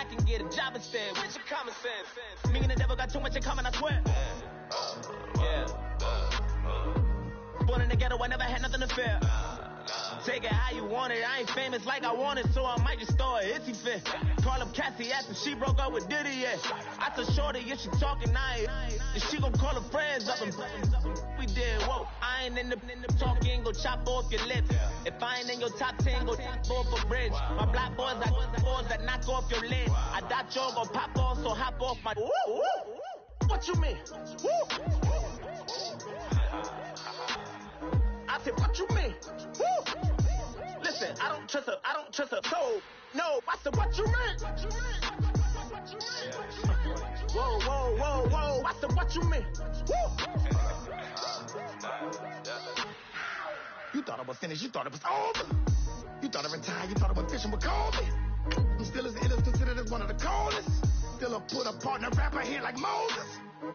back and get a job instead. Where's your common sense? Me and the devil got too much in common, I swear. Yeah. Born in the ghetto, I never had nothing to fear. Take it how you want it. I ain't famous like I want it, so I might just throw a hissy fit. Call up Cassie after she broke up with Diddy, yeah. I told Shorty if she talking, I ain't. And she gon' call her friends up and we did, whoa. I ain't in the talking, go chop off your lips. If I ain't in your top 10, go tap off a bridge. My black boys got boys that knock off your lid. I thought y'all gon' pop off, so hop off my. What you mean? I said, what you mean? Listen, I don't trust her. So, no, I said, what you mean? Whoa. I said, what you mean? You thought I was finished, you thought it was over. You thought I retired, you thought I was fishing with Kobe. I'm still as ill as considered as one of the coldest. Still a put a partner rapper here like Moses.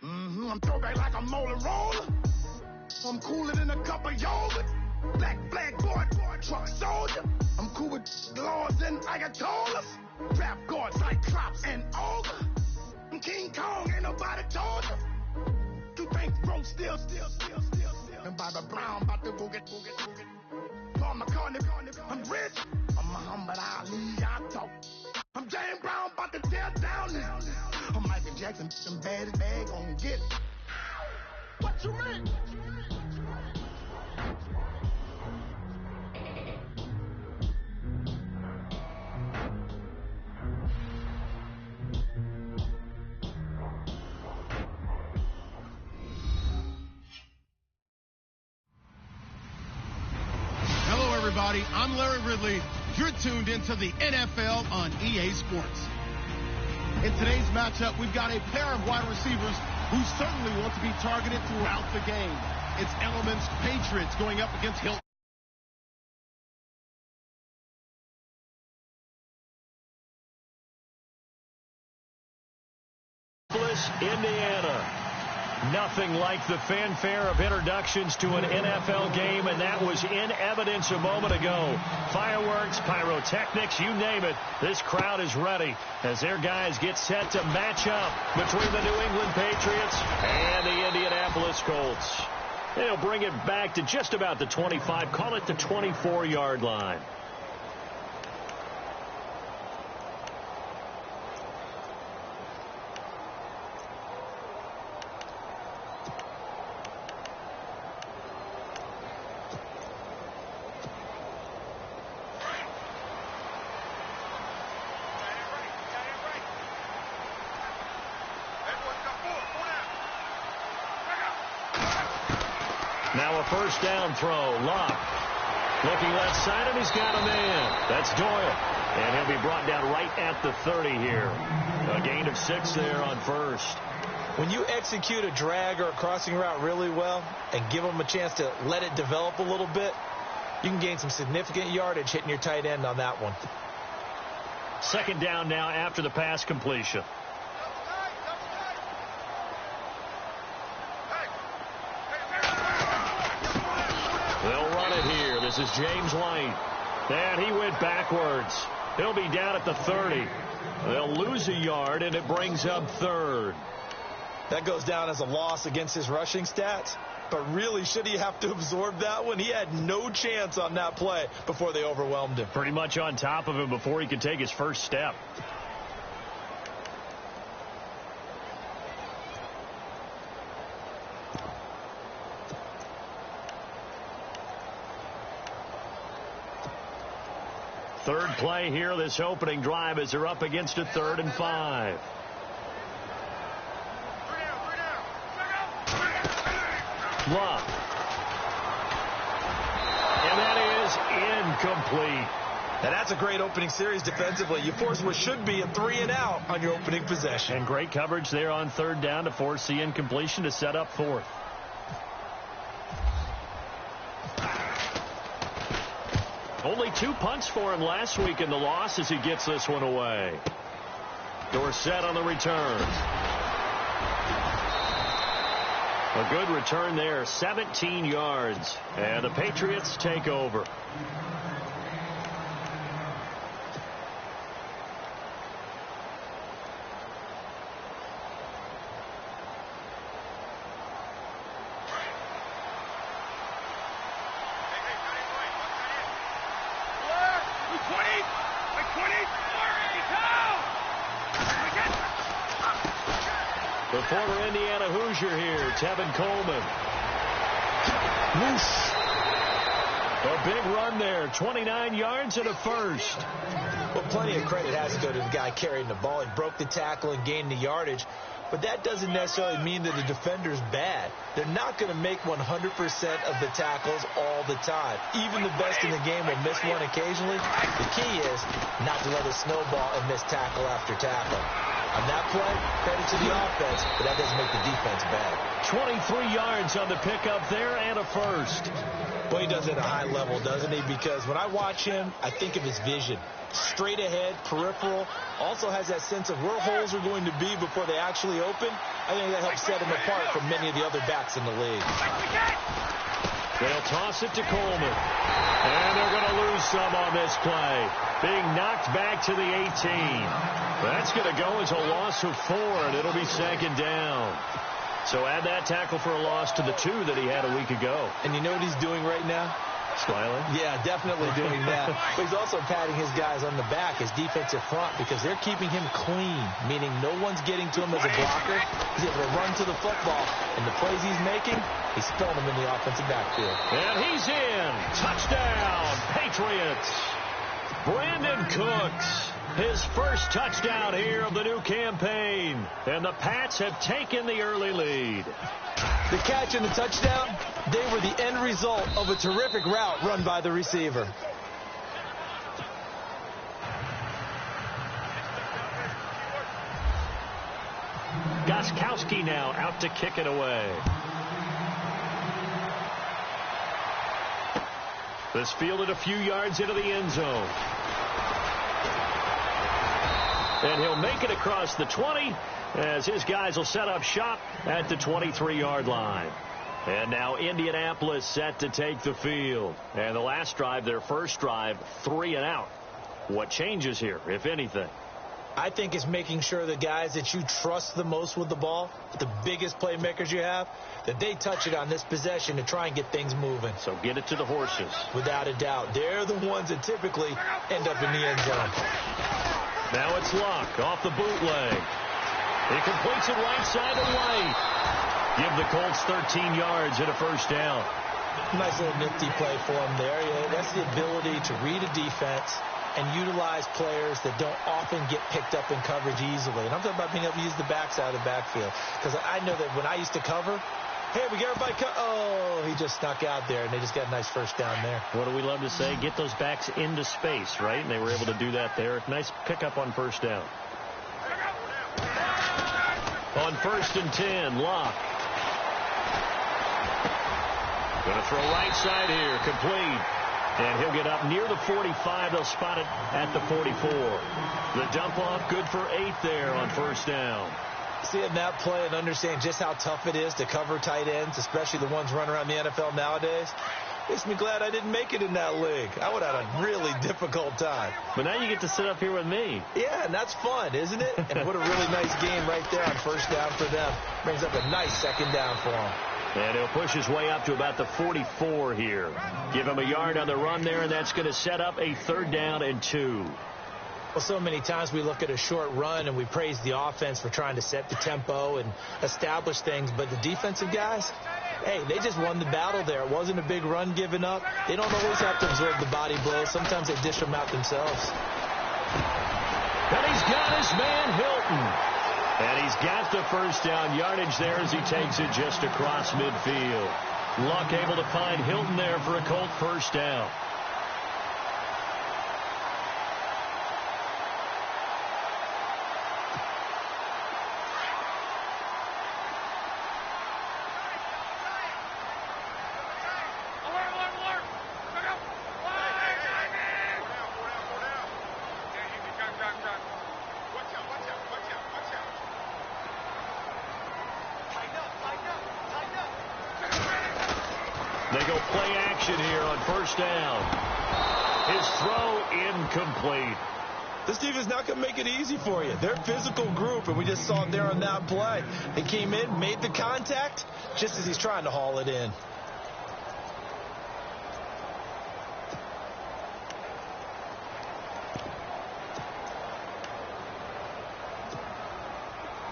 I'm throwback like a molar roller. I'm cooler than a cup of yogurt. Black flag boy, truck soldier. I'm cool with lords and ayatollahs. Rap god, Cyclops and Ogre. I'm King Kong, ain't nobody told you. You think Rose still. And Bobby Brown about to go get. Paul McCartney, I'm rich. I'm Muhammad Ali, I talk. I'm James Brown, about to tear down now. I'm Michael Jackson, some bad gon' get. What you mean? Hello, everybody. I'm Larry Ridley. You're tuned into the NFL on EA Sports. In today's matchup, we've got a pair of wide receivers who certainly want to be targeted throughout the game. It's Elements Patriots going up against Hilton. Indiana. Nothing like the fanfare of introductions to an NFL game, and that was in evidence a moment ago. Fireworks, pyrotechnics, you name it. This crowd is ready as their guys get set to match up between the New England Patriots and the Indianapolis Colts. They'll bring it back to just about the 25, call it the 24-yard line. Now a first down throw. Locke looking left side, and he's got a man. That's Doyle. And he'll be brought down right at the 30 here. A gain of 6 there on first. When you execute a drag or a crossing route really well and give them a chance to let it develop a little bit, you can gain some significant yardage hitting your tight end on that one. Second down now after the pass completion. They'll run it here. This is James White. And he went backwards. He'll be down at the 30. They'll lose a yard, and it brings up third. That goes down as a loss against his rushing stats. But really, should he have to absorb that one? He had no chance on that play before they overwhelmed him. Pretty much on top of him before he could take his first step. Third play here, this opening drive, as they're up against a 3rd and 5. Love. And that is incomplete. And that's a great opening series defensively. You force what should be a 3 and out on your opening possession. And great coverage there on 3rd down to force the incompletion to set up 4th. Only 2 punts for him last week in the loss as he gets this one away. Dorsett on the return. A good return there, 17 yards. And the Patriots take over. The former Indiana Hoosier here, Tevin Coleman. Whoosh. A big run there, 29 yards and a first. Well, plenty of credit has to go to the guy carrying the ball. He broke the tackle and gained the yardage. But that doesn't necessarily mean that the defender's bad. They're not going to make 100% of the tackles all the time. Even the best in the game will miss one occasionally. The key is not to let it snowball and miss tackle after tackle. On that play, credit to the offense, but that doesn't make the defense bad. 23 yards on the pickup there and a first. Well, he does it at a high level, doesn't he? Because when I watch him, I think of his vision. Straight ahead, peripheral, also has that sense of where holes are going to be before they actually open. I think that helps set him apart from many of the other backs in the league. They'll toss it to Coleman. And they're going to lose some on this play. Being knocked back to the 18. That's going to go as a loss of 4, and it'll be second down. So add that tackle for a loss to the 2 that he had a week ago. And you know what he's doing right now? Smiling? Yeah, definitely doing that. But he's also patting his guys on the back, his defensive front, because they're keeping him clean, meaning no one's getting to him as a blocker. He's able to run to the football, and the plays he's making, he's spelling them in the offensive backfield. And he's in. Touchdown, Patriots. Brandon Cooks, his first touchdown here of the new campaign. And the Pats have taken the early lead. The catch and the touchdown, they were the end result of a terrific route run by the receiver. Gostkowski now out to kick it away. This fielded a few yards into the end zone. And he'll make it across the 20 as his guys will set up shop at the 23-yard line. And now Indianapolis set to take the field. And the last drive, their first drive, 3 and out. What changes here, if anything? I think it's making sure the guys that you trust the most with the ball, the biggest playmakers you have, that they touch it on this possession to try and get things moving. So get it to the horses. Without a doubt. They're the ones that typically end up in the end zone. Now it's Luck off the bootleg. He completes it right side to right. Give the Colts 13 yards and a first down. Nice little nifty play for him there. Yeah, that's the ability to read a defense and utilize players that don't often get picked up in coverage easily. And I'm talking about being able to use the backside of the backfield. Because I know that when I used to cover, hey, we got everybody oh, he just snuck out there, and they just got a nice first down there. What do we love to say? Get those backs into space, right? And they were able to do that there. Nice pickup on first down. On 1st and 10, Luck. Going to throw right side here, complete. And he'll get up near the 45. They'll spot it at the 44. The dump off, good for 8 there on first down. Seeing that play and understand just how tough it is to cover tight ends, especially the ones running around the NFL nowadays, makes me glad I didn't make it in that league. I would have had a really difficult time. But now you get to sit up here with me. Yeah, and that's fun, isn't it? And what a really nice game right there on first down for them. Brings up a nice second down for them. And he'll push his way up to about the 44 here. Give him a yard on the run there, and that's going to set up a 3rd down and 2. Well, so many times we look at a short run and we praise the offense for trying to set the tempo and establish things. But the defensive guys, hey, they just won the battle there. It wasn't a big run given up. They don't always have to absorb the body blows. Sometimes they dish them out themselves. And he's got his man Hilton. And he's got the first down yardage there as he takes it just across midfield. Luck able to find Hilton there for a Colt first down. They go play action here on first down. His throw incomplete. This defense is not going to make it easy for you. They're a physical group, and we just saw it there on that play. They came in, made the contact, just as he's trying to haul it in.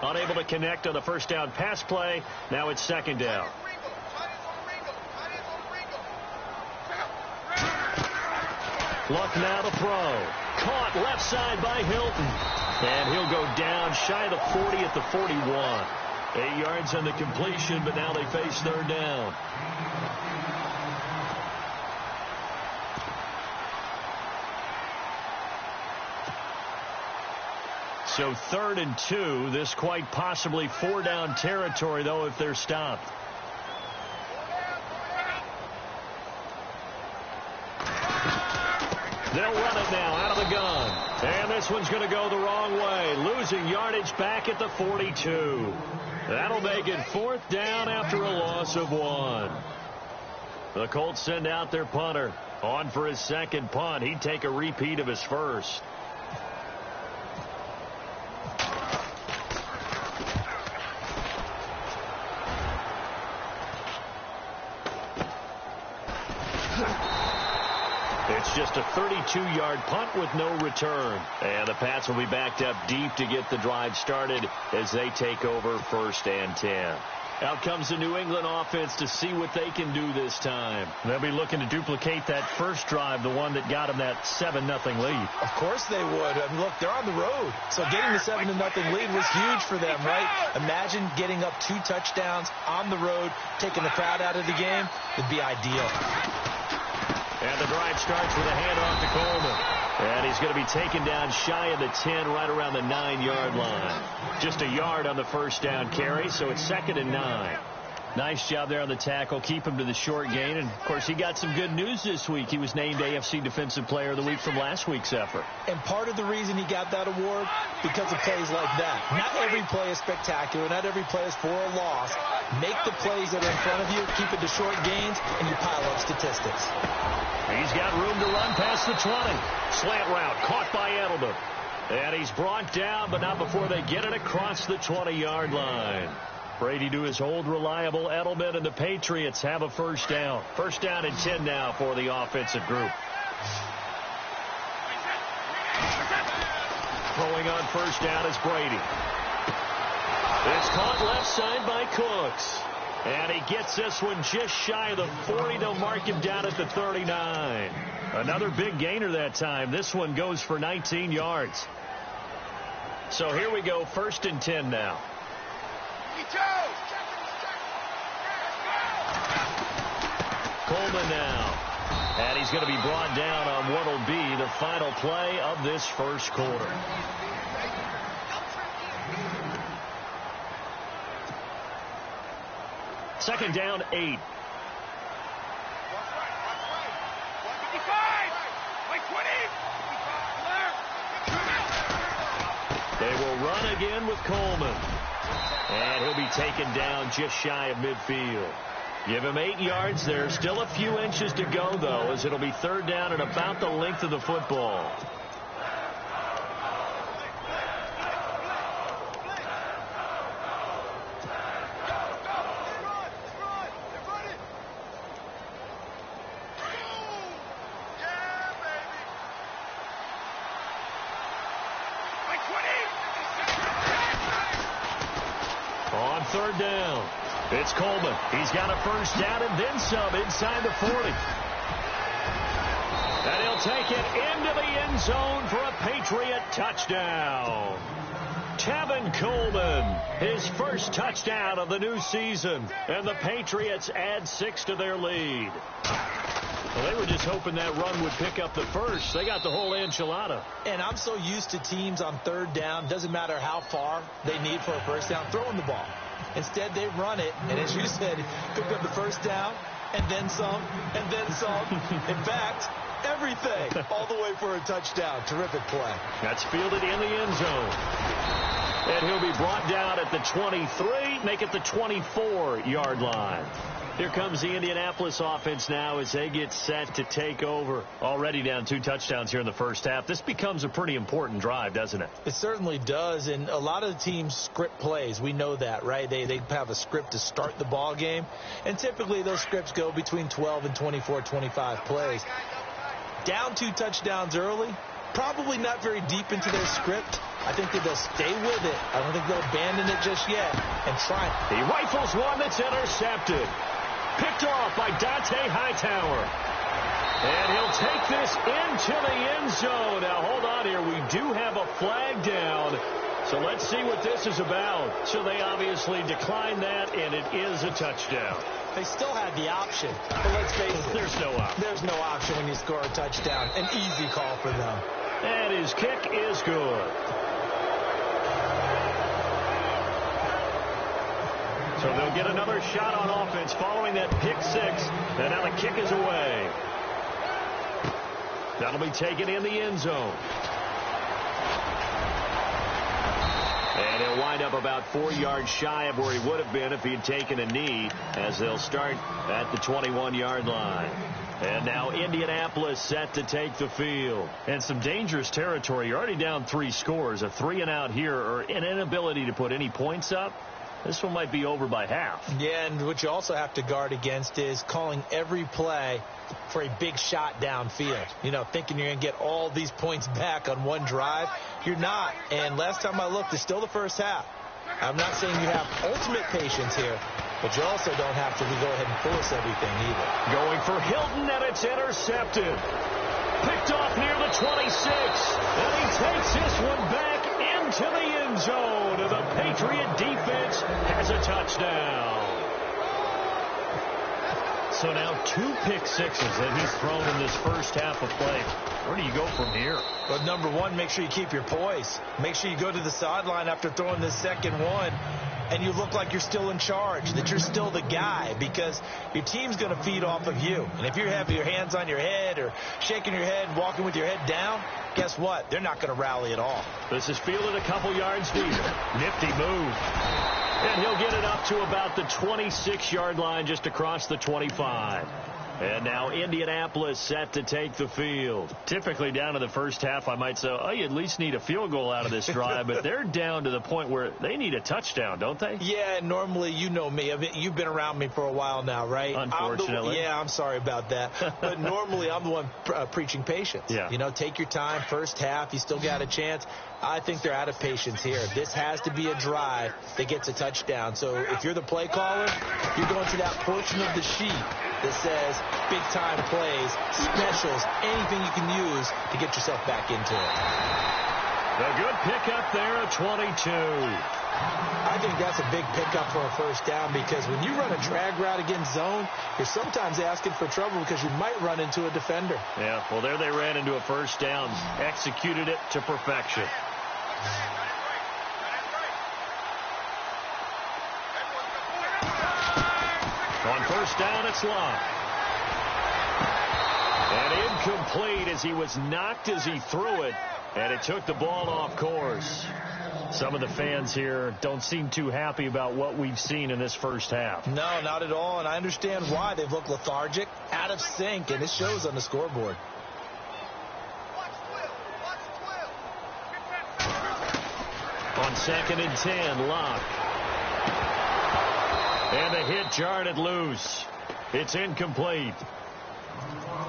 Unable to connect on the first down pass play. Now it's second down. Luck now to throw. Caught left side by Hilton. And he'll go down shy of the 40 at the 41. 8 yards on the completion, but now they face third down. So 3rd and 2. This quite possibly 4-down territory, though, if they're stopped. They'll run it now out of the gun. And this one's going to go the wrong way. Losing yardage back at the 42. That'll make it 4th down after a loss of 1. The Colts send out their punter. On for his second punt. He'd take a repeat of his first. It's just a 32-yard punt with no return. And the Pats will be backed up deep to get the drive started as they take over 1st and 10. Out comes the New England offense to see what they can do this time. They'll be looking to duplicate that first drive, the one that got them that 7-0 lead. Of course they would. I mean, look, they're on the road. So getting the 7-0 lead was huge for them, right? Imagine getting up 2 touchdowns on the road, taking the crowd out of the game. It'd be ideal. And the drive starts with a handoff to Coleman. And he's going to be taken down shy of the 10, right around the 9-yard line. Just a yard on the first down carry, so it's 2nd and 9. Nice job there on the tackle. Keep him to the short gain. And, of course, he got some good news this week. He was named AFC Defensive Player of the Week from last week's effort. And part of the reason he got that award, because of plays like that. Not every play is spectacular. Not every play is for a loss. Make the plays that are in front of you, keep it to short gains, and you pile up statistics. He's got room to run past the 20. Slant route caught by Edelman. And he's brought down, but not before they get it across the 20-yard line. Brady to his old reliable Edelman, and the Patriots have a first down. 1st down and 10 now for the offensive group. Throwing on 1st down is Brady. It's caught left side by Cooks. And he gets this one just shy of the 40. They'll mark him down at the 39. Another big gainer that time. This one goes for 19 yards. So here we go, 1st and 10 now. Coleman now. And he's going to be brought down on what will be the final play of this first quarter. Second down, 8. They will run again with Coleman. And he'll be taken down just shy of midfield. Give him 8 yards there. Still a few inches to go, though, as it'll be 3rd down and about the length of the football. On 3rd down, it's Coleman. He's got a first down and then some inside the 40. And he'll take it into the end zone for a Patriot touchdown. Tevin Coleman, his first touchdown of the new season. And the Patriots add 6 to their lead. Well, they were just hoping that run would pick up the first. They got the whole enchilada. And I'm so used to teams on 3rd down, doesn't matter how far they need for a first down, throwing the ball. Instead, they run it, and as you said, pick up the first down, and then some, and then some. In fact, everything, all the way for a touchdown. Terrific play. That's fielded in the end zone. And he'll be brought down at the 23, make it the 24-yard line. Here comes the Indianapolis offense now as they get set to take over. Already down 2 touchdowns here in the first half. This becomes a pretty important drive, doesn't it? It certainly does, and a lot of the teams script plays. We know that, right? They have a script to start the ball game, and typically those scripts go between 12 and 24, 25 plays. Down 2 touchdowns early, probably not very deep into their script, I think that they'll stay with it. I don't think they'll abandon it just yet and try. He rifles one that's intercepted. Picked off by Dante Hightower. And he'll take this into the end zone. Now, hold on here. We do have a flag down. So let's see what this is about. So they obviously declined that, and it is a touchdown. They still had the option. But let's face it. There's no option. There's no option when you score a touchdown. An easy call for them. And his kick is good. So they'll get another shot on offense following that pick six. And now the kick is away. That'll be taken in the end zone. And he'll wind up about 4 yards shy of where he would have been if he had taken a knee, as they'll start at the 21-yard line. And now Indianapolis set to take the field. And some dangerous territory. You're already down 3 scores. A 3-and-out here, or an inability to put any points up. This one might be over by half. Yeah, and what you also have to guard against is calling every play for a big shot downfield. You know, thinking you're going to get all these points back on one drive. You're not. And last time I looked, it's still the first half. I'm not saying you have ultimate patience here, but you also don't have to go ahead and force everything either. Going for Hilton, and it's intercepted. Picked off near the 26. And he takes this one back into the end zone. And the Patriot defense has a touchdown. So now 2 pick sixes that he's thrown in this first half of play. Where do you go from here? Well, number one, make sure you keep your poise. Make sure you go to the sideline after throwing this second one, and you look like you're still in charge, that you're still the guy, because your team's going to feed off of you. And if you have your hands on your head or shaking your head, walking with your head down, guess what? They're not going to rally at all. This is fielded a couple yards deep. Nifty move. And he'll get it up to about the 26-yard line, just across the 25. And now Indianapolis set to take the field. Typically down to the first half, I might say, oh, you at least need a field goal out of this drive. But they're down to the point where they need a touchdown, don't they? Yeah, normally, you know me. I mean, you've been around me for a while now, right? Unfortunately. I'm sorry about that. But normally, I'm the one preaching patience. Yeah. You know, take your time. First half, you still got a chance. I think they're out of patience here. This has to be a drive that gets a touchdown. So if you're the play caller, you're going to that portion of the sheet that says big-time plays, specials, anything you can use to get yourself back into it. A good pickup there at 22. I think that's a big pickup for a first down, because when you run a drag route against zone, you're sometimes asking for trouble because you might run into a defender. Yeah, well, there they ran into a first down, executed it to perfection. On first down, it's Locke. And incomplete as he was knocked as he threw it, and it took the ball off course. Some of the fans here don't seem too happy about what we've seen in this first half. No, not at all, and I understand why. They've looked lethargic, out of sync, and it shows on the scoreboard. On 2nd and 10, Locke. And the hit jarred it loose. It's incomplete.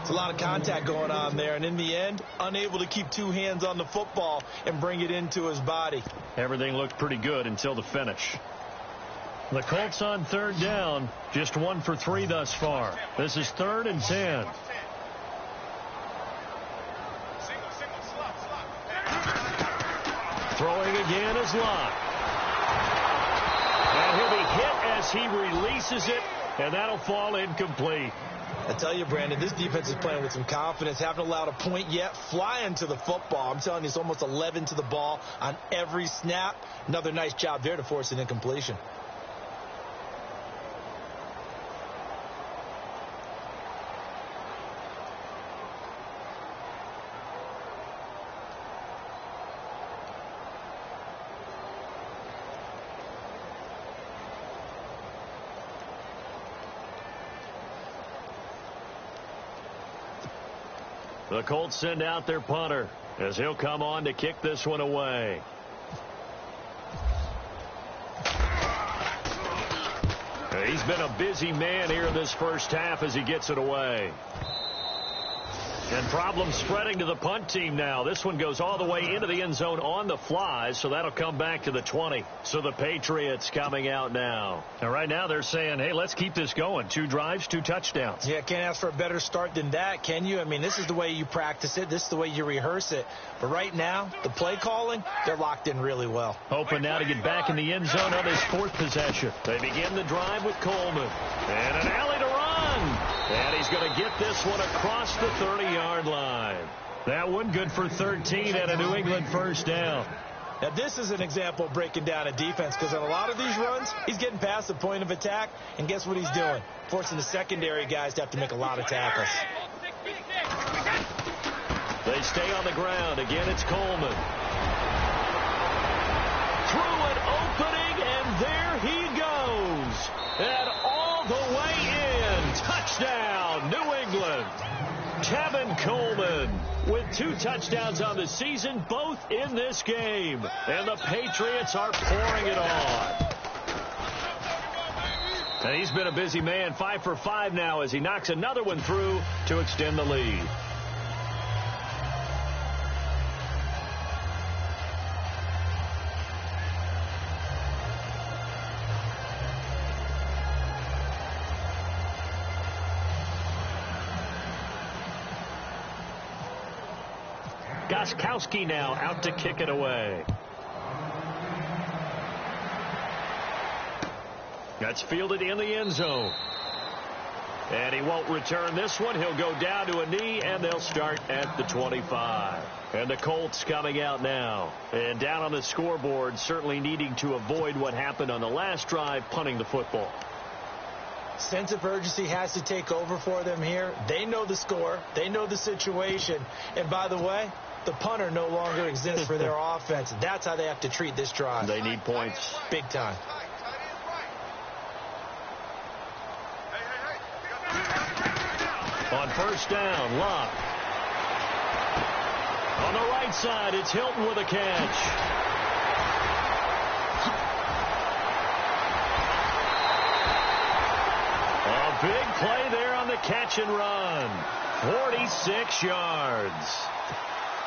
It's a lot of contact going on there, and in the end, unable to keep 2 hands on the football and bring it into his body. Everything looked pretty good until the finish. The Colts on 3rd down, just 1 for 3 thus far. This is 3rd and 10. Throwing again is Locke. And he'll be hit as he releases it, and that'll fall incomplete. I tell you, Brandon, this defense is playing with some confidence. Haven't allowed a point yet. Flying to the football. I'm telling you, it's almost 11 to the ball on every snap. Another nice job there to force an incompletion. The Colts send out their punter as he'll come on to kick this one away. He's been a busy man here in this first half as he gets it away. And problems spreading to the punt team now. This one goes all the way into the end zone on the fly, so that'll come back to the 20. So the Patriots coming out now. And right now they're saying, hey, let's keep this going. 2 drives, 2 touchdowns. Yeah, can't ask for a better start than that, can you? I mean, this is the way you practice it. This is the way you rehearse it. But right now, the play calling, they're locked in really well. Hoping now to get back in the end zone on his 4th possession. They begin the drive with Coleman. And an alley to run. And he's going to get this one across the 30-yard line. That one good for 13 and a New England first down. Now, this is an example of breaking down a defense, because on a lot of these runs, he's getting past the point of attack, and guess what he's doing? Forcing the secondary guys to have to make a lot of tackles. They stay on the ground. Again, it's Coleman. Through an opening, and there he goes. And all the way in. Touchdown, New England. Tevin Coleman with 2 touchdowns on the season, both in this game. And the Patriots are pouring it on. And he's been a busy man, 5 for 5 now as he knocks another one through to extend the lead. Gostkowski now out to kick it away. That's fielded in the end zone. And he won't return this one. He'll go down to a knee, and they'll start at the 25. And the Colts coming out now. And down on the scoreboard, certainly needing to avoid what happened on the last drive, punting the football. Sense of urgency has to take over for them here. They know the score. They know the situation. And by the way, the punter no longer exists for their offense. That's how they have to treat this drive. They need points. Big time. On first down, Luck. On the right side, it's Hilton with a catch. A big play there on the catch and run. 46 yards.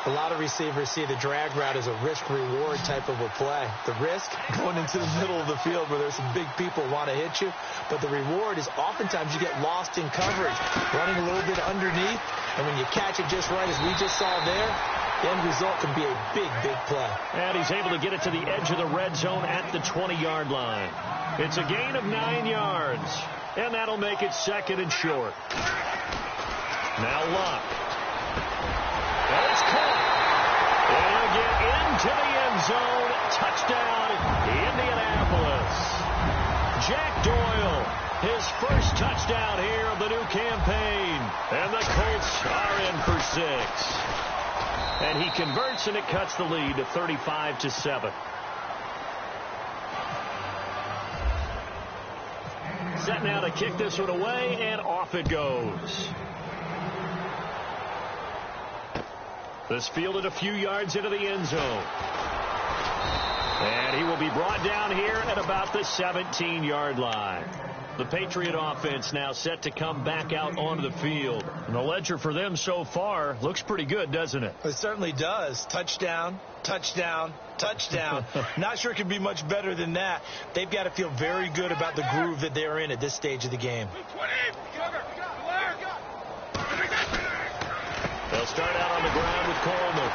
A lot of receivers see the drag route as a risk-reward type of a play. The risk, going into the middle of the field where there's some big people who want to hit you. But the reward is oftentimes you get lost in coverage, running a little bit underneath. And when you catch it just right, as we just saw there, the end result can be a big, big play. And he's able to get it to the edge of the red zone at the 20-yard line. It's a gain of 9 yards. And that'll make it 2nd and short. Now Luck. And it's caught. And he'll get into the end zone. Touchdown, Indianapolis. Jack Doyle, his first touchdown here of the new campaign. And the Colts are in for 6. And he converts, and it cuts the lead to 35-7. Set now to kick this one away, and off it goes. This fielded a few yards into the end zone. And he will be brought down here at about the 17-yard line. The Patriot offense now set to come back out onto the field. And the ledger for them so far looks pretty good, doesn't it? It certainly does. Touchdown, touchdown, touchdown. Not sure it can be much better than that. They've got to feel very good about the groove that they're in at this stage of the game. They'll start out on the ground with Coleman.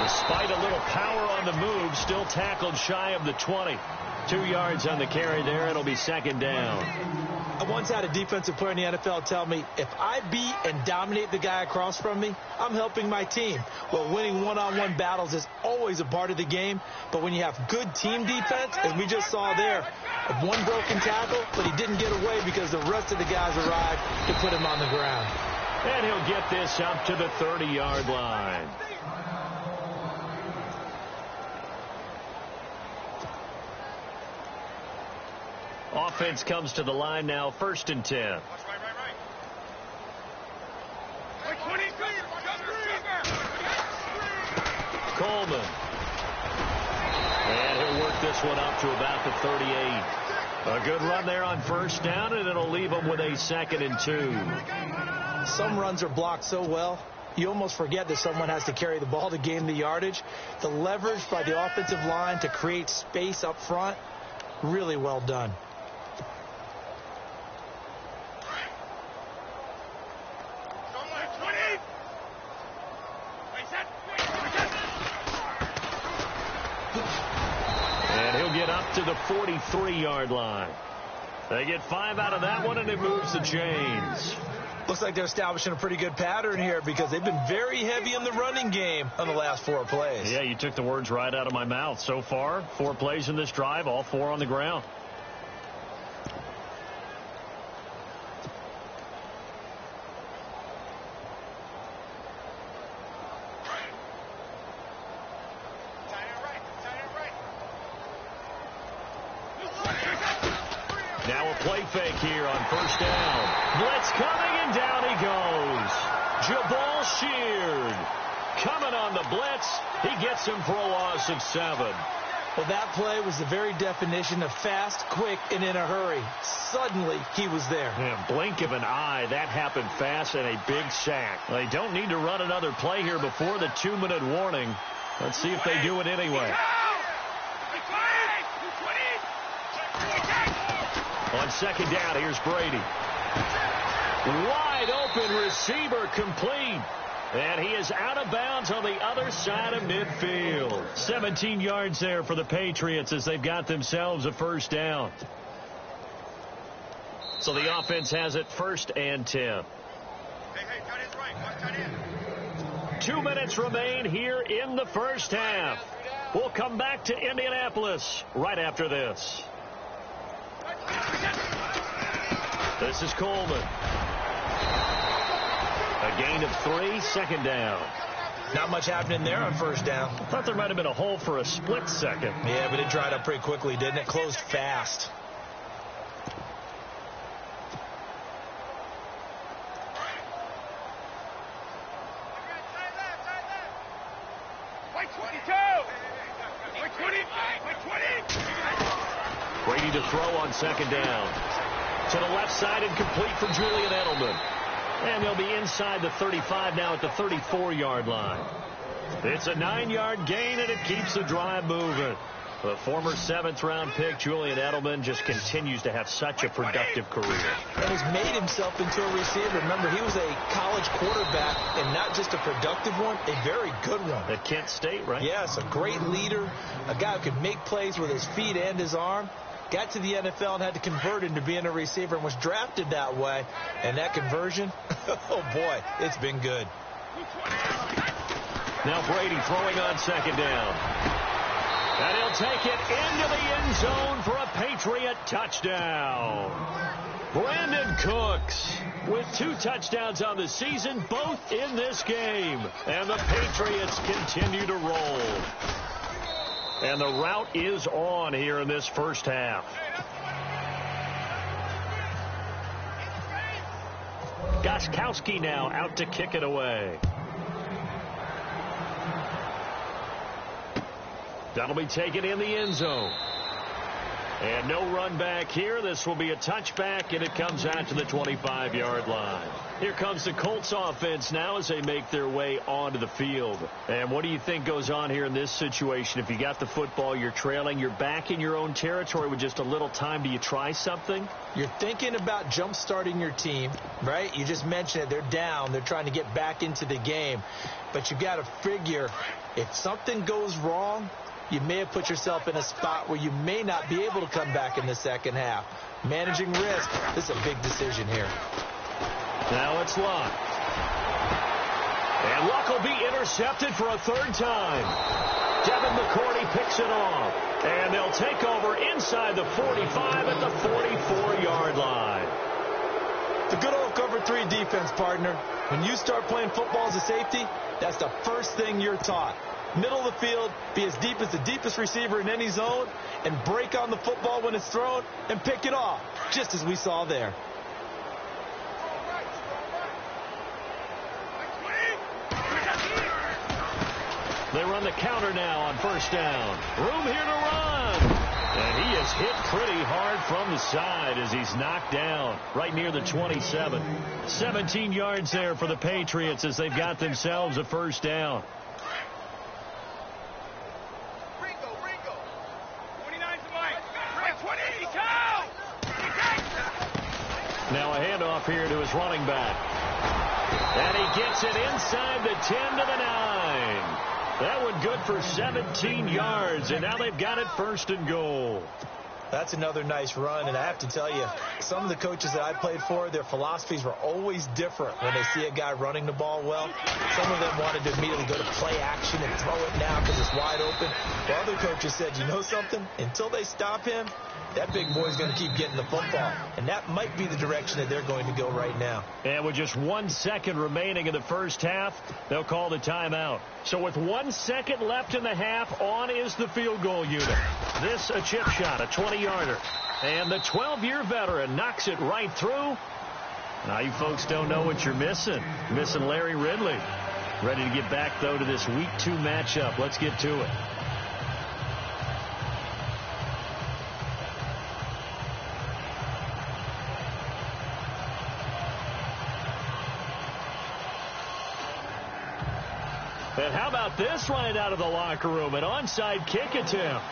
Despite a little power on the move, still tackled shy of the 20. 2 yards on the carry there. It'll be 2nd down. I once had a defensive player in the NFL tell me, if I beat and dominate the guy across from me, I'm helping my team. Well, winning one-on-one battles is always a part of the game, but when you have good team defense, as we just saw there, one broken tackle, but he didn't get away because the rest of the guys arrived to put him on the ground. And he'll get this up to the 30-yard line. Offense comes to the line now, 1st and 10. Coleman. And he'll work this one up to about the 38. A good run there on first down, and it'll leave him with a 2nd and 2. Some runs are blocked so well, you almost forget that someone has to carry the ball to gain the yardage. The leverage by the offensive line to create space up front, really well done. And he'll get up to the 43-yard line. They get 5 out of that one, and it moves the chains. Looks like they're establishing a pretty good pattern here because they've been very heavy in the running game on the last 4 plays. Yeah, you took the words right out of my mouth. So far, 4 plays in this drive, all 4 on the ground. Now a play fake here on first down. Blitz coming, and down he goes. Jabal Sheard coming on the blitz. He gets him for a loss of 7. Well, that play was the very definition of fast, quick, and in a hurry. Suddenly, he was there. Yeah, blink of an eye, that happened fast, and a big sack. They don't need to run another play here before the 2-minute warning. Let's see if they do it anyway. On second down, here's Brady. Wide open receiver complete. And he is out of bounds on the other side of midfield. 17 yards there for the Patriots as they've got themselves a first down. So the offense has it 1st and 10. Hey, cut his right. Watch that in. 2 minutes remain here in the first half. We'll come back to Indianapolis right after this. This is Coleman. A gain of 3, second down. Not much happening there on first down. Thought there might have been a hole for a split second. Yeah, but it dried up pretty quickly, didn't it? Closed fast. Brady to throw on second down. To the left side and complete for Julian Edelman. And they'll be inside the 35 now at the 34-yard line. It's a 9-yard gain, and it keeps the drive moving. The former 7th-round pick, Julian Edelman, just continues to have such a productive career. And has made himself into a receiver. Remember, he was a college quarterback, and not just a productive one, a very good one. At Kent State, right? Yes, a great leader, a guy who could make plays with his feet and his arm. Got to the NFL and had to convert into being a receiver and was drafted that way. And that conversion, oh boy, it's been good. Now Brady throwing on second down. And he'll take it into the end zone for a Patriot touchdown. Brandon Cooks with 2 touchdowns on the season, both in this game. And the Patriots continue to roll. And the route is on here in this first half. Gostkowski now out to kick it away. That'll be taken in the end zone. And no run back here. This will be a touchback, and it comes out to the 25-yard line. Here comes the Colts offense now as they make their way onto the field. And what do you think goes on here in this situation? If you got the football, you're trailing, you're back in your own territory with just a little time. Do you try something? You're thinking about jump-starting your team, right? You just mentioned it. They're down. They're trying to get back into the game. But you got to figure if something goes wrong, you may have put yourself in a spot where you may not be able to come back in the second half. Managing risk, this is a big decision here. Now it's Luck. And Luck will be intercepted for a 3rd time. Devin McCourty picks it off. And they'll take over inside the 45 at the 44-yard line. The good old cover 3 defense, partner. When you start playing football as a safety, that's the first thing you're taught. Middle of the field, be as deep as the deepest receiver in any zone, and break on the football when it's thrown and pick it off, just as we saw there. They run the counter now on first down. Room here to run. And he is hit pretty hard from the side as he's knocked down right near the 27. 17 yards there for the Patriots as they've got themselves a first down. Now a handoff here to his running back. And he gets it inside the 10 to the 9. That one good for 17 yards, and now they've got it first and goal. That's another nice run, and I have to tell you, some of the coaches that I played for, their philosophies were always different when they see a guy running the ball well. Some of them wanted to immediately go to play action and throw it now because it's wide open. While other coaches said, you know something? Until they stop him, that big boy's going to keep getting the football. And that might be the direction that they're going to go right now. And with just 1 second remaining in the first half, they'll call the timeout. So with 1 second left in the half, on is the field goal unit. This a chip shot, a 20-yarder. And the 12-year veteran knocks it right through. Now you folks don't know what you're missing. Missing Larry Ridley. Ready to get back, though, to this Week 2 matchup. Let's get to it. And how about this right out of the locker room? An onside kick attempt.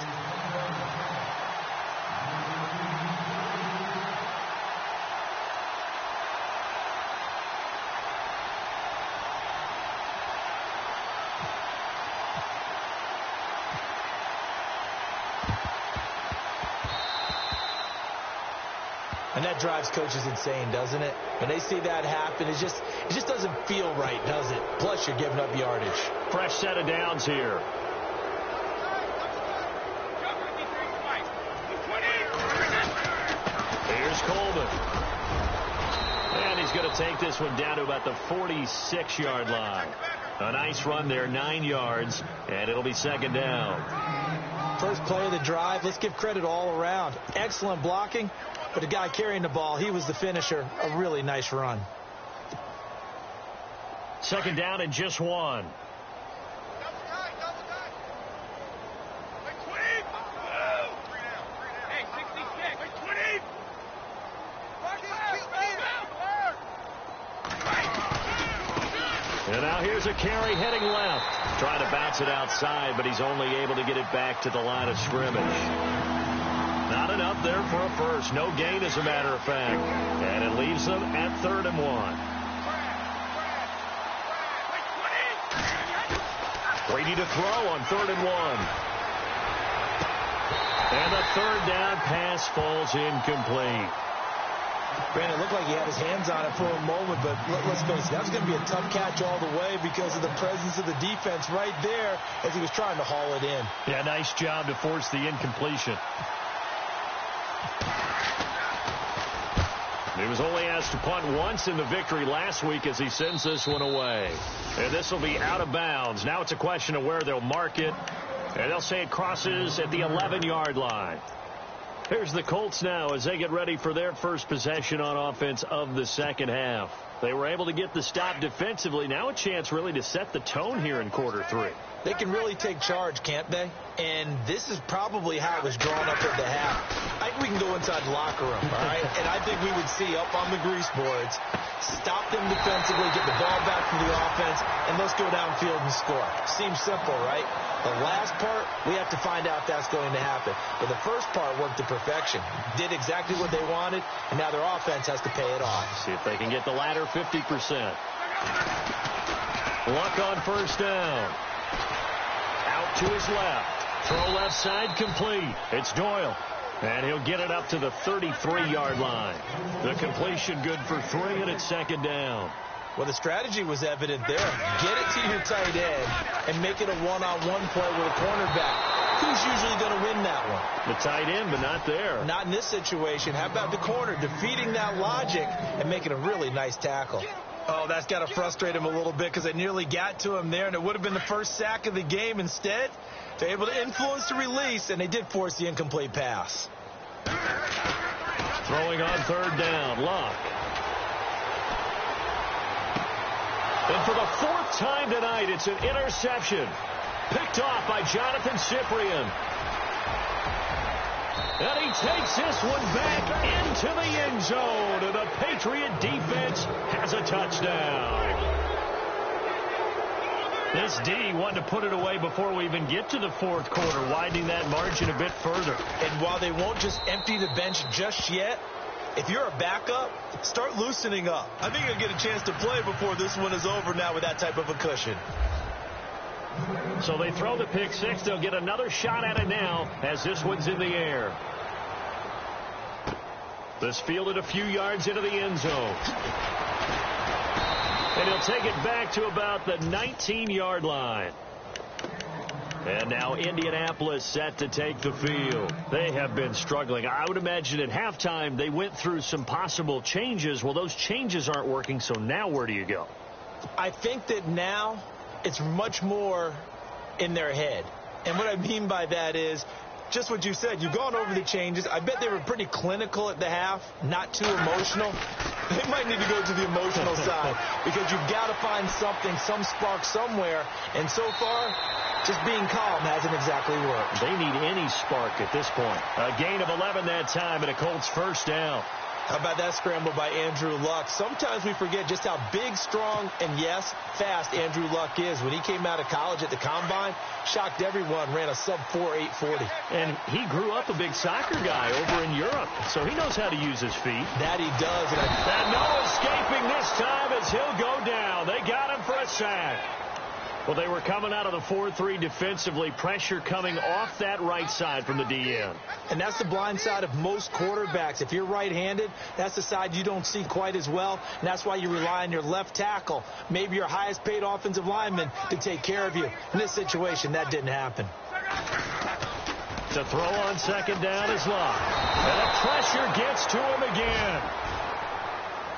And that drives coaches insane, doesn't it? When they see that happen, it just doesn't feel right, does it? Plus, you're giving up yardage. Fresh set of downs here. Here's Coleman. And he's going to take this one down to about the 46-yard line. A nice run there, 9 yards, and it'll be second down. First play of the drive, let's give credit all around. Excellent blocking. But the guy carrying the ball, he was the finisher. A really nice run. Second down and just 1. And now here's a carry heading left. Trying to bounce it outside, but he's only able to get it back to the line of scrimmage. Not enough there for a first. No gain, as a matter of fact. And it leaves them at 3rd and 1. Brady to throw on 3rd and 1. And the third down pass falls incomplete. Brandon, it looked like he had his hands on it for a moment, but let's face it, that was going to be a tough catch all the way because of the presence of the defense right there as he was trying to haul it in. Yeah, nice job to force the incompletion. He was only asked to punt once in the victory last week as he sends this one away. And this will be out of bounds. Now it's a question of where they'll mark it. And they'll say it crosses at the 11-yard line. Here's the Colts now as they get ready for their first possession on offense of the second half. They were able to get the stop defensively. Now a chance really to set the tone here in quarter 3. They can really take charge, can't they? And this is probably how it was drawn up at the half. I think we can go inside the locker room, all right? And I think we would see up on the grease boards, stop them defensively, get the ball back from the offense, and let's go downfield and score. Seems simple, right? The last part, we have to find out if that's going to happen. But the first part worked to perfection. Did exactly what they wanted, and now their offense has to pay it off. See if they can get the latter 50%. Luck on first down. Out to his left. Throw left side complete. It's Doyle. And he'll get it up to the 33-yard line. The completion good for 3, and it's second down. Well, the strategy was evident there. Get it to your tight end and make it a one-on-one play with a cornerback. Who's usually going to win that one? The tight end, but not there. Not in this situation. How about the corner defeating that logic and making a really nice tackle? Oh, that's got to frustrate him a little bit because they nearly got to him there, and it would have been the first sack of the game. Instead, they're able to influence the release, and they did force the incomplete pass. Throwing on third down, Luck. And for the 4th time tonight, it's an interception. Picked off by Jonathan Cyprien. And he takes this one back into the end zone. And the Patriot defense has a touchdown. This D wanted to put it away before we even get to the fourth quarter, widening that margin a bit further. And while they won't just empty the bench just yet, if you're a backup, start loosening up. I think you'll get a chance to play before this one is over now with that type of a cushion. So they throw the pick six. They'll get another shot at it now as this one's in the air. This fielded a few yards into the end zone. And he'll take it back to about the 19-yard line. And now Indianapolis set to take the field. They have been struggling. I would imagine at halftime they went through some possible changes. Well, those changes aren't working, so now where do you go? I think that now it's much more in their head. And what I mean by that is just what you said. You've gone over the changes. I bet they were pretty clinical at the half, not too emotional. They might need to go to the emotional side because you've got to find something, some spark somewhere. And so far, just being calm hasn't exactly worked. They need any spark at this point. A gain of 11 that time and a Colts first down. How about that scramble by Andrew Luck? Sometimes we forget just how big, strong, and yes, fast Andrew Luck is. When he came out of college at the Combine, shocked everyone, ran a sub-4 840. And he grew up a big soccer guy over in Europe, so he knows how to use his feet. That he does. And no escaping this time as he'll go down. They got him for a sack. Well, they were coming out of the 4-3 defensively. Pressure coming off that right side from the DN. And that's the blind side of most quarterbacks. If you're right-handed, that's the side you don't see quite as well. And that's why you rely on your left tackle, maybe your highest-paid offensive lineman, to take care of you. In this situation, that didn't happen. To throw on second down is Luck. And the pressure gets to him again.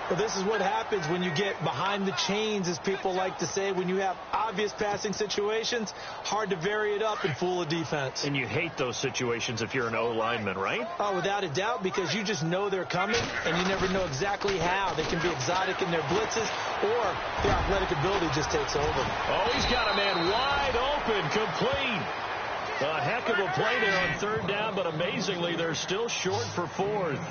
Well, this is what happens when you get behind the chains, as people like to say. When you have obvious passing situations, hard to vary it up and fool a defense. And you hate those situations if you're an O-lineman, right? Oh, without a doubt, because you just know they're coming, and you never know exactly how. They can be exotic in their blitzes, or their athletic ability just takes over. Oh, he's got a man wide open, complete. A heck of a play there on third down, but amazingly, they're still short for fourth.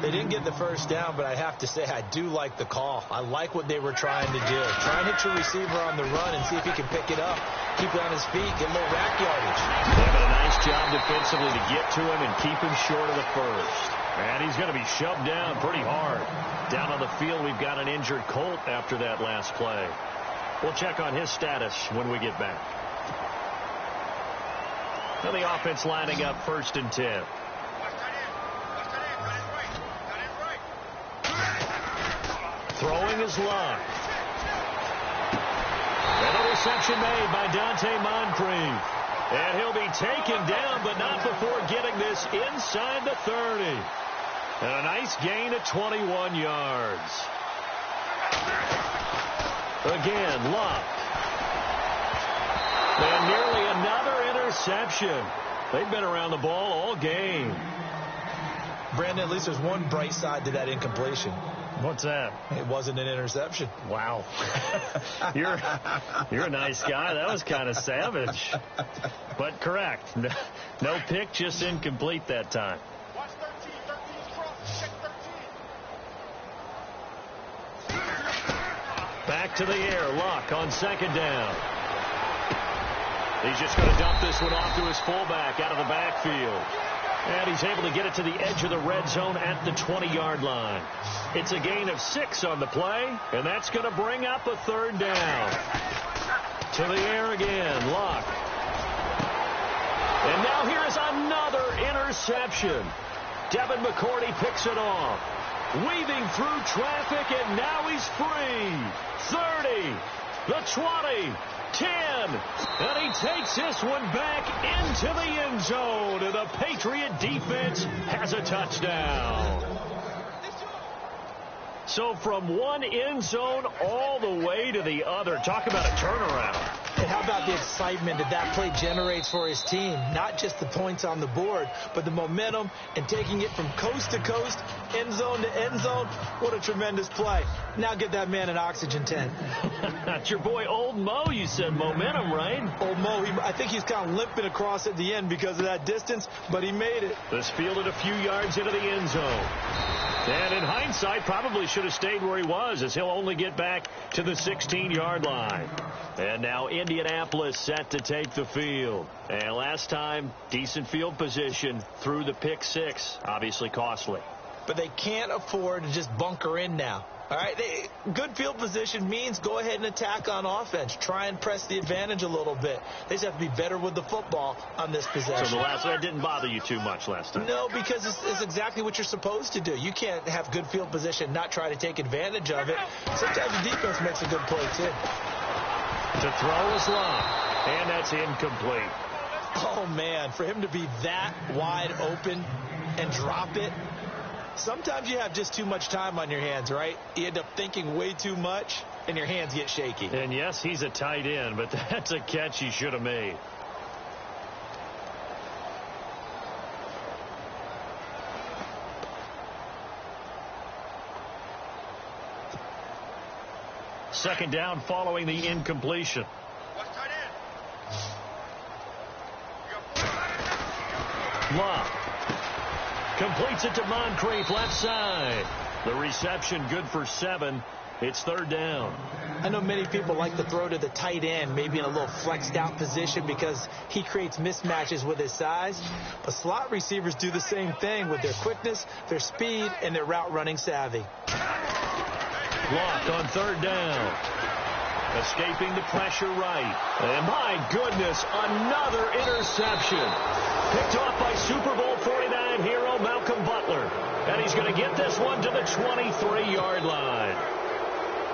They didn't get the first down, but I have to say I do like the call. I like what they were trying to do. Try and hit your receiver on the run and see if he can pick it up. Keep it on his feet, get a little rack yardage. They've done a nice job defensively to get to him and keep him short of the first. And he's going to be shoved down pretty hard. Down on the field, we've got an injured Colt after that last play. We'll check on his status when we get back. Now the offense lining up 1st and 10. Throwing is Luck. And a reception made by Dante Moncrief. And he'll be taken down, but not before getting this inside the 30. And a nice gain of 21 yards. Again, Luck. And nearly another interception. They've been around the ball all game. Brandon, at least there's one bright side to that incompletion. What's that? It wasn't an interception. Wow. You're a nice guy. That was kind of savage. But correct. No pick, just incomplete that time. Watch 13. 13 strong. Check 13. Back to the air. Luck on second down. He's just going to dump this one off to his fullback out of the backfield. And he's able to get it to the edge of the red zone at the 20-yard line. It's a gain of 6 on the play, and that's going to bring up a third down. To the air again, Luck. And now here is another interception. Devin McCourty picks it off. Weaving through traffic, and now he's free. 30, the 20. 10, and he takes this one back into the end zone, and the Patriot defense has a touchdown. So from one end zone all the way to the other. Talk about a turnaround. And how about the excitement that play generates for his team? Not just the points on the board, but the momentum and taking it from coast to coast, end zone to end zone. What a tremendous play. Now get that man an oxygen tent. That's your boy Old Mo. You said momentum, right? Old Mo, I think he's kind of limping across at the end because of that distance, but he made it. This fielded a few yards into the end zone. And in hindsight, probably should have stayed where he was, as he'll only get back to the 16-yard line. And now Indianapolis set to take the field. And last time, decent field position through the pick six. Obviously costly. But they can't afford to just bunker in now. All right, good field position means go ahead and attack on offense. Try and press the advantage a little bit. They just have to be better with the football on this possession. So that didn't bother you too much last time? No, because it's exactly what you're supposed to do. You can't have good field position and not try to take advantage of it. Sometimes the defense makes a good play, too. To throw is long, and that's incomplete. Oh, man, for him to be that wide open and drop it. Sometimes you have just too much time on your hands, right? You end up thinking way too much, and your hands get shaky. And yes, he's a tight end, but that's a catch he should have made. Second down following the incompletion. Love completes it to Moncrief, left side. The reception good for 7. It's third down. I know many people like to throw to the tight end, maybe in a little flexed out position because he creates mismatches with his size. But slot receivers do the same thing with their quickness, their speed, and their route running savvy. Blocked on third down. Escaping the pressure right. And my goodness, another interception. Picked off by Super Bowl 49 hero Malcolm Butler. And he's going to get this one to the 23-yard line.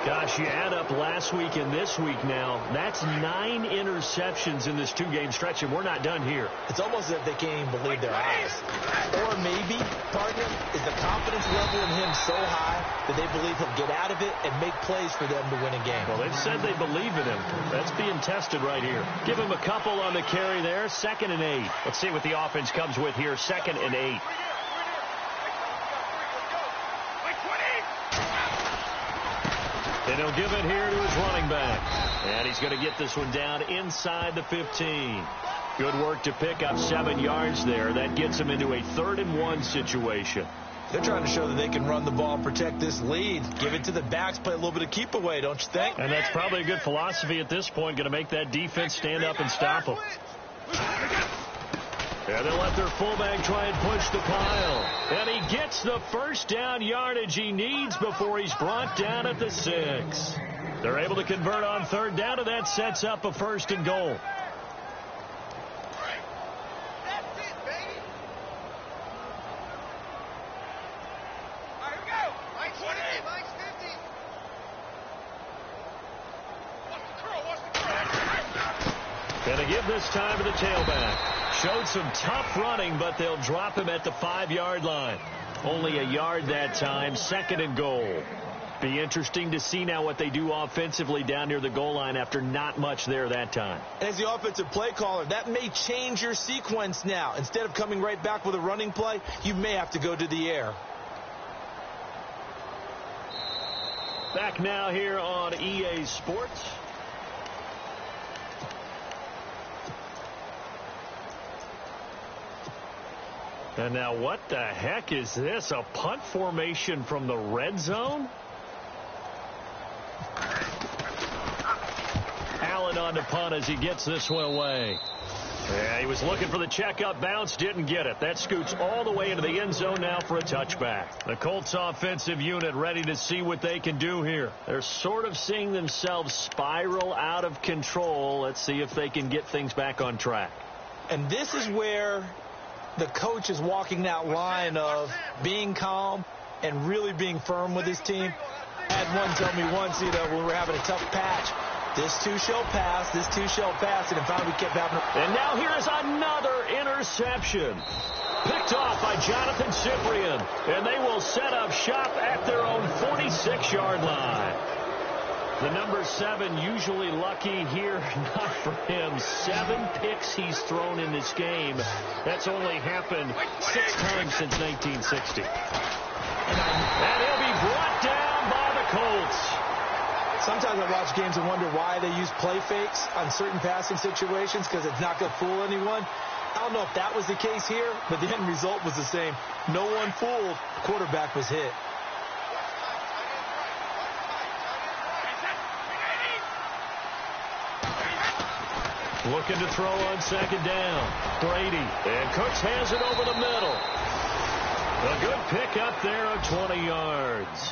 Gosh, you add up last week and this week now. That's 9 interceptions in this 2-game stretch, and we're not done here. It's almost as if they can't even believe their eyes. Or maybe, partner, is the confidence level in him so high that they believe he'll get out of it and make plays for them to win a game. Well, they've said they believe in him. That's being tested right here. Give him a couple on the carry there. 2nd and 8. Let's see what the offense comes with here. 2nd and 8. And he'll give it here to his running back. And he's going to get this one down inside the 15. Good work to pick up 7 yards there. That gets him into a 3rd and 1 situation. They're trying to show that they can run the ball, protect this lead. Give it to the backs, play a little bit of keep away, don't you think? And that's probably a good philosophy at this point. Going to make that defense stand up and stop them. And they'll let their fullback try and push the pile. And he gets the first down yardage he needs before he's brought down at the 6. They're able to convert on 3rd down, and that sets up a 1st and goal. And to give this time to the tailback. Showed some tough running, but they'll drop him at the 5-yard line. Only a yard that time, 2nd and goal. Be interesting to see now what they do offensively down near the goal line after not much there that time. As the offensive play caller, that may change your sequence now. Instead of coming right back with a running play, you may have to go to the air. Back now here on EA Sports. And now what the heck is this? A punt formation from the red zone? Allen on to punt as he gets this one away. Yeah, he was looking for the checkup bounce, didn't get it. That scoots all the way into the end zone now for a touchback. The Colts offensive unit ready to see what they can do here. They're sort of seeing themselves spiral out of control. Let's see if they can get things back on track. And this is where the coach is walking that line of being calm and really being firm with his team. I had one tell me once, when we were having a tough patch, this too shall pass, this too shall pass, and in fact we kept having. And now here is another interception. Picked off by Jonathan Cyprien, and they will set up shop at their own 46-yard line. The number 7 usually lucky here. Not for him. 7 picks he's thrown in this game. That's only happened 6 times since 1960. And he'll be brought down by the Colts. Sometimes I watch games and wonder why they use play fakes on certain passing situations, because it's not going to fool anyone. I don't know if that was the case here, but the end result was the same. No one fooled. The quarterback was hit. Looking to throw on second down. Brady. And Cooks has it over the middle. A good pick up there of 20 yards.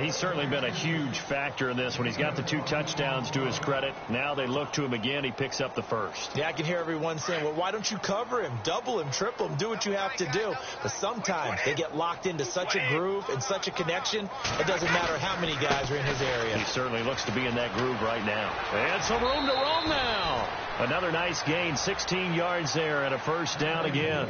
He's certainly been a huge factor in this when he's got the 2 touchdowns to his credit. Now they look to him again. He picks up the first. Yeah, I can hear everyone saying, well, why don't you cover him? Double him, triple him, do what you have to do. But sometimes they get locked into such a groove and such a connection, it doesn't matter how many guys are in his area. He certainly looks to be in that groove right now. And some room to roam now. Another nice gain, 16 yards there and a first down again.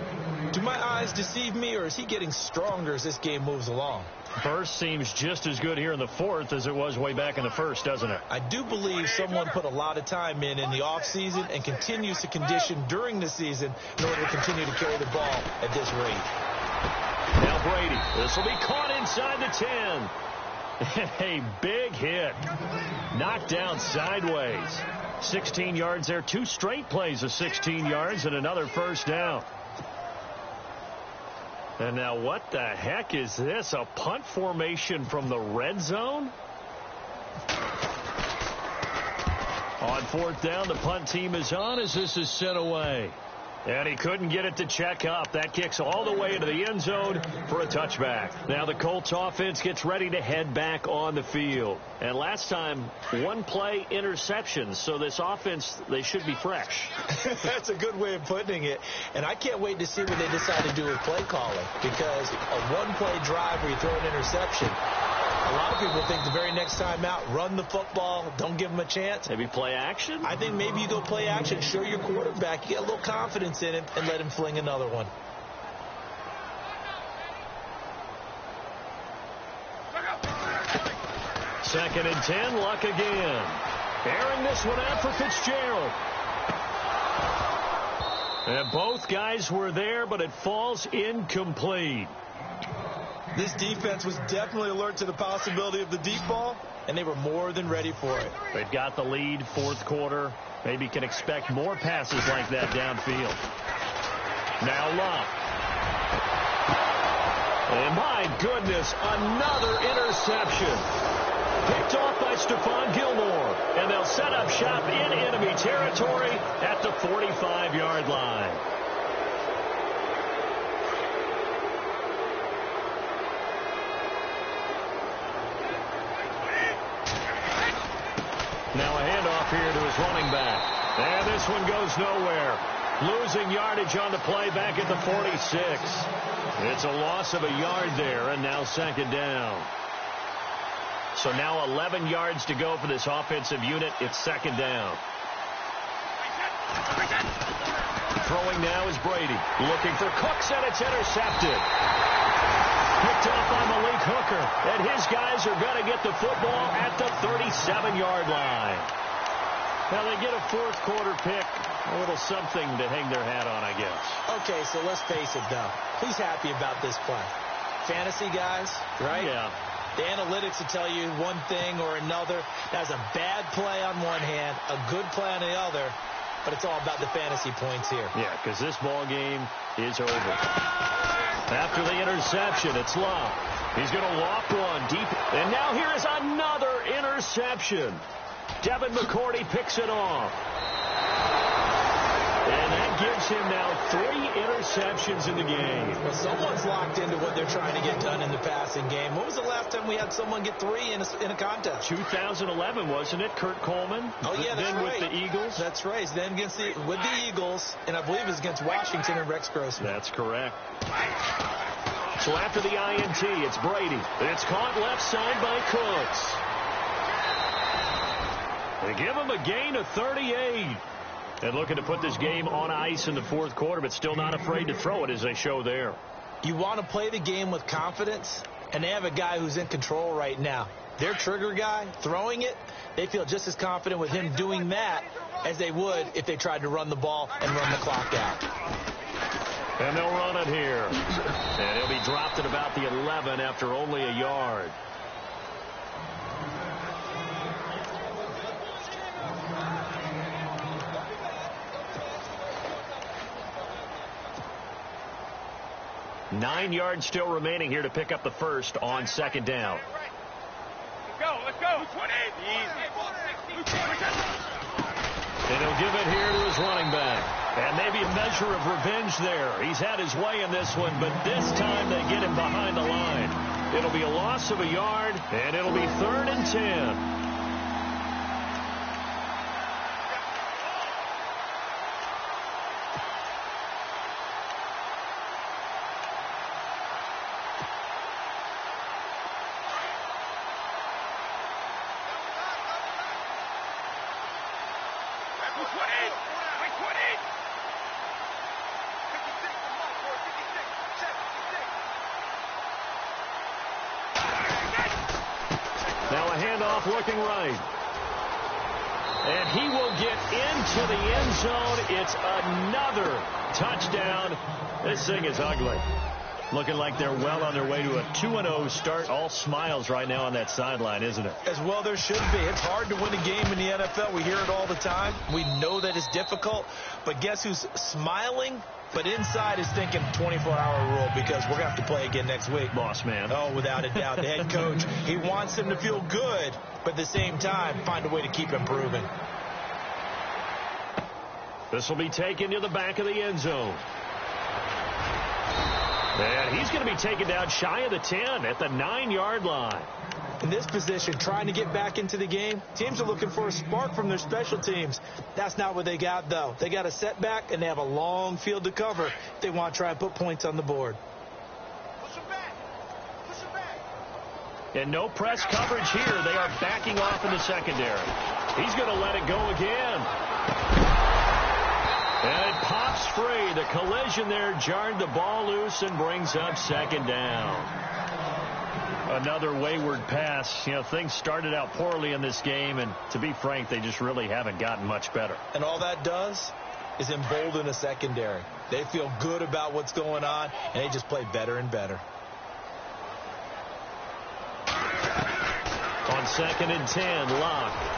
Do my eyes deceive me, or is he getting stronger as this game moves along? Burst seems just as good here in the fourth as it was way back in the first, doesn't it? I do believe someone put a lot of time in the offseason and continues to condition during the season in order to continue to carry the ball at this rate. Now Brady. This will be caught inside the 10. A big hit. Knocked down sideways. 16 yards there. 2 straight plays of 16 yards and another first down. And now what the heck is this? A punt formation from the red zone? On fourth down, the punt team is on as this is sent away. And he couldn't get it to check up. That kicks all the way into the end zone for a touchback. Now the Colts offense gets ready to head back on the field. And last time, 1 play interceptions. So this offense, they should be fresh. That's a good way of putting it. And I can't wait to see what they decide to do with play calling. Because a 1-play drive where you throw an interception, a lot of people think the very next time out, run the football, don't give them a chance. Maybe play action? I think maybe you go play action, show your quarterback, you get a little confidence in him, and let him fling another one. Second and 10, Luck again. Airing this one out for Fitzgerald. And both guys were there, but it falls incomplete. This defense was definitely alert to the possibility of the deep ball, and they were more than ready for it. They've got the lead, fourth quarter. Maybe can expect more passes like that downfield. Now Luck. And my goodness, another interception. Picked off by Stephon Gilmore. And they'll set up shop in enemy territory at the 45-yard line. Now a handoff here to his running back. And this one goes nowhere. Losing yardage on the play back at the 46. It's a loss of a yard there, and now second down. So now 11 yards to go for this offensive unit. It's second down. Throwing now is Brady. Looking for Cooks, and it's intercepted. Picked off by Malik Hooker. And his guys are going to get the football at the 37-yard line. Now they get a fourth quarter pick. A little something to hang their hat on, I guess. Okay, so let's face it, though. Who's happy about this play? Fantasy guys, right? Yeah. The analytics will tell you one thing or another. That's a bad play on one hand, a good play on the other. But it's all about the fantasy points here. Yeah, because this ball game is over. After the interception, it's Luck. He's going to loft one deep. And now here is another interception. Devin McCourty picks it off. And that gives him now 3 interceptions in the game. Well, someone's locked into what they're trying to get done in the passing game. When was the last time we had someone get 3 in a contest? 2011, wasn't it? Kurt Coleman? Oh, yeah, that's then right. With the Eagles? That's right. Then with the Eagles, and I believe it was against Washington and Rex Grossman. That's correct. So after the INT, it's Brady. It's caught left side by Cooks. They give him a gain of 38. And looking to put this game on ice in the fourth quarter, but still not afraid to throw it as they show there. You want to play the game with confidence, and they have a guy who's in control right now. Their trigger guy throwing it, they feel just as confident with him doing that as they would if they tried to run the ball and run the clock out. And they'll run it here. And he'll be dropped at about the 11 after only a yard. Nine yards still remaining here to pick up the first on second down. Let's go. And he'll give it here to his running back. And maybe a measure of revenge there. He's had his way in this one, but this time they get him behind the line. It'll be a loss of a yard, and it'll be 3rd and 10. Now a handoff looking right. And he will get into the end zone. It's another touchdown. This thing is ugly. Looking like they're well on their way to a 2-0 start. All smiles right now on that sideline, isn't it? As well there should be. It's hard to win a game in the NFL. We hear it all the time. We know that it's difficult. But guess who's smiling? But inside is thinking 24-hour rule because we're going to have to play again next week. Boss man. Oh, without a doubt. The head coach, he wants him to feel good, but at the same time, find a way to keep improving. This will be taken to the back of the end zone. And he's going to be taken down shy of the 10 at the 9-yard line. In this position, trying to get back into the game, teams are looking for a spark from their special teams. That's not what they got, though. They got a setback, and they have a long field to cover if they want to try and put points on the board. Push him back. Push him back. And no press coverage here. They are backing off in the secondary. He's going to let it go again. And it pops free. The collision there jarred the ball loose and brings up second down. Another wayward pass. You know, things started out poorly in this game, and to be frank, they just really haven't gotten much better. And all that does is embolden a secondary. They feel good about what's going on, and they just play better and better. On 2nd and 10, Locke.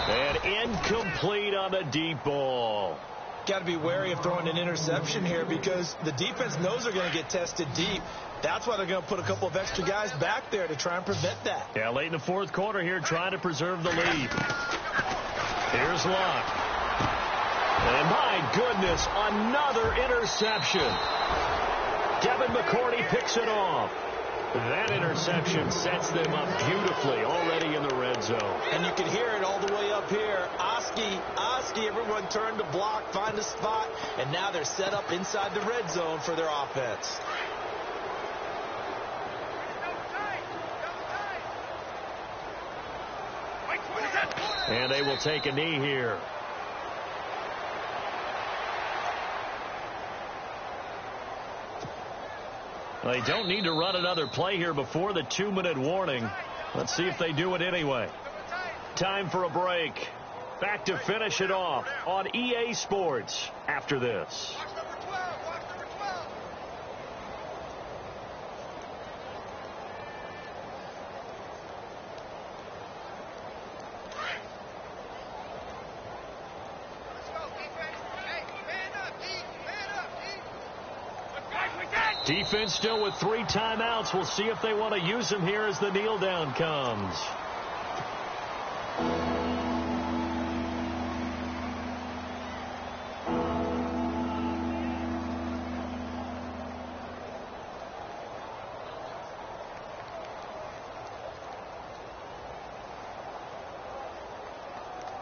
And incomplete on the deep ball. Got to be wary of throwing an interception here because the defense knows they're going to get tested deep. That's why they're going to put a couple of extra guys back there to try and prevent that. Yeah, late in the 4th quarter here, trying to preserve the lead. Here's Locke. And my goodness, another interception. Devin McCourty picks it off. That interception sets them up beautifully already in the red zone. And you can hear it all the way up here. Oski, everyone turned to block, find a spot, and now they're set up inside the red zone for their offense. And they will take a knee here. They don't need to run another play here before the 2-minute warning. Let's see if they do it anyway. Time for a break. Back to finish it off on EA Sports after this. Defense still with 3 timeouts. We'll see if they want to use them here as the kneel down comes.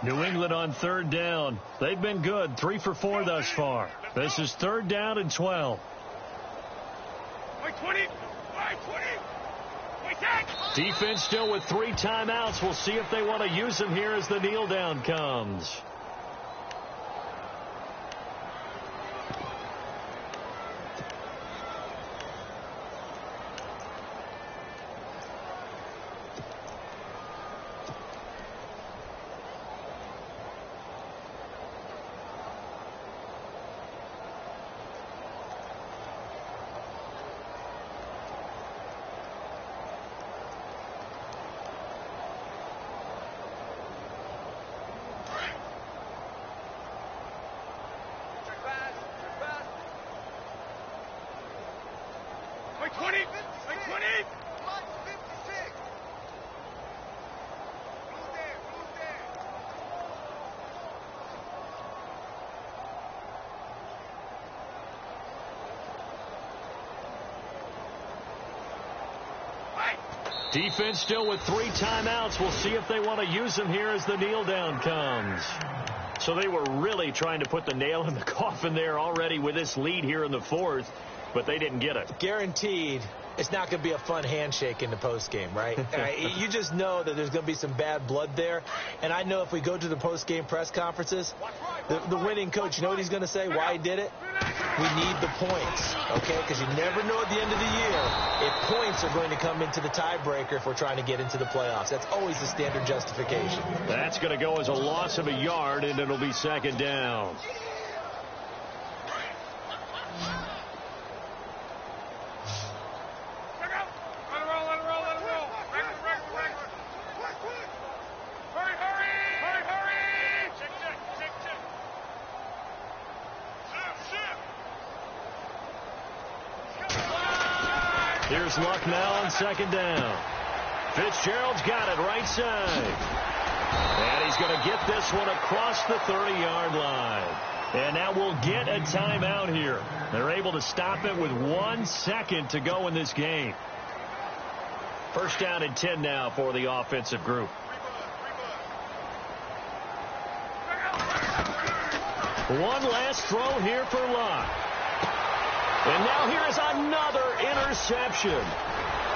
New England on 3rd down. They've been good, 3 for 4 thus far. This is 3rd down and 12. 20. Defense still with 3 timeouts. We'll see if they want to use them here as the kneel down comes. Like 20. Like 20. Defense still with 3 timeouts. We'll see if they want to use them here as the kneel down comes. So they were really trying to put the nail in the coffin there already with this lead here in the 4th, but they didn't get it. Guaranteed it's not going to be a fun handshake in the postgame, right? You just know that there's going to be some bad blood there. And I know if we go to the postgame press conferences, the winning coach, you know what he's going to say, why he did it? We need the points, okay? Because you never know at the end of the year if points are going to come into the tiebreaker if we're trying to get into the playoffs. That's always the standard justification. That's going to go as a loss of a yard, and it'll be 2nd down. Here's Luck now on 2nd down. Fitzgerald's got it right side. And he's going to get this one across the 30-yard line. And now we'll get a timeout here. They're able to stop it with 1 second to go in this game. 1st down and 10 now for the offensive group. One last throw here for Luck. And now here is another interception.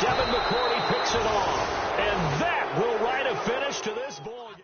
Devin McCourty picks it off. And that will write a finish to this ball.